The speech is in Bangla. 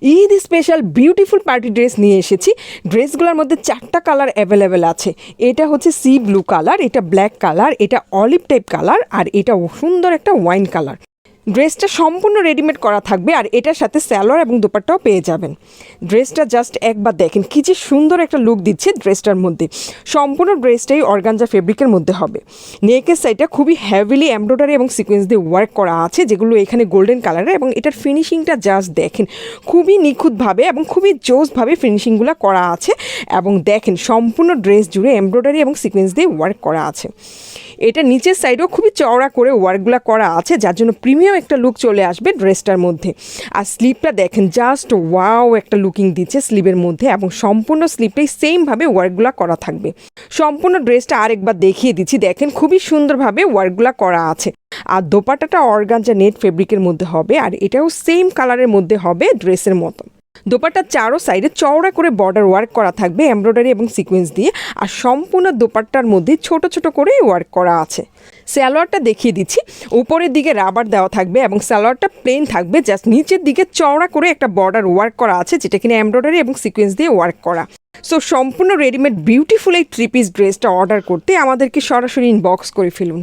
Eid special beautiful party dress নিয়ে এসেছি। ড্রেসগুলোর মধ্যে 4টা কালার অ্যাভেলেবেল আছে। এটা হচ্ছে সি ব্লু কালার, এটা ব্ল্যাক কালার, এটা অলিভ টাইপ কালার, আর এটা সুন্দর একটা ওয়াইন কালার। ড্রেসটা সম্পূর্ণ রেডিমেড করা থাকবে, আর এটার সাথে সালোয়ার এবং দোপাট্টাও পেয়ে যাবেন। ড্রেসটা জাস্ট একবার দেখেন কি যে সুন্দর একটা লুক দিচ্ছে ড্রেসটার মধ্যে। সম্পূর্ণ ড্রেসটাই অর্গানজা ফেব্রিকের মধ্যে হবে। নেকের সাইডটা খুবই হেভিলি এমব্রয়ডারি এবং সিকোয়েন্স দিয়ে ওয়ার্ক করা আছে, যেগুলো এখানে গোল্ডেন কালারের, এবং এটার ফিনিশিংটা জাস্ট দেখেন খুবই নিখুঁতভাবে এবং খুবই জোসভাবে ফিনিশিংগুলো করা আছে। এবং দেখেন সম্পূর্ণ ড্রেস জুড়ে এমব্রয়ডারি এবং সিকোয়েন্স দিয়ে ওয়ার্ক করা আছে। এটা নিচের সাইডেও খুবই চওড়া করে ওয়ার্কগুলো করা আছে, যার জন্য প্রিমিয়াম একটা লুক চলে আসবে ড্রেসটার মধ্যে। আর স্লিভটা দেখেন জাস্ট ওয়াও একটা লুকিং দিচ্ছে স্লিভের মধ্যে, এবং সম্পূর্ণ স্লিভটাই সেমভাবে ওয়ার্কগুলো করা থাকবে। সম্পূর্ণ ড্রেসটা আরেকবার দেখিয়ে দিচ্ছি, দেখেন খুবই সুন্দরভাবে ওয়ার্কগুলো করা আছে। আর দোপাট্টাটা অর্গানজা নেট ফেব্রিকের মধ্যে হবে, আর এটাও সেম কালারের মধ্যে হবে ড্রেসের মতো। দোপাট্টার চারো সাইডে চওড়া করে বর্ডার ওয়ার্ক করা থাকবে এমব্রয়ডারি এবং সিকোয়েন্স দিয়ে, আর সম্পূর্ণ দোপাট্টার মধ্যে ছোট ছোট করে ওয়ার্ক করা আছে। সালোয়ারটা দেখিয়ে দিচ্ছি, উপরের দিকে রাবার দেওয়া থাকবে এবং সালোয়ারটা প্লেন থাকবে, জাস্ট নিচের দিকে চওড়া করে একটা বর্ডার ওয়ার্ক করা আছে, যেটা কিনা এমব্রয়ডারি এবং সিকোয়েন্স দিয়ে ওয়ার্ক করা। সো সম্পূর্ণ রেডিমেড বিউটিফুল এই 3 পিস ড্রেসটা অর্ডার করতে আমাদেরকে সরাসরি ইনবক্স করে ফেলুন।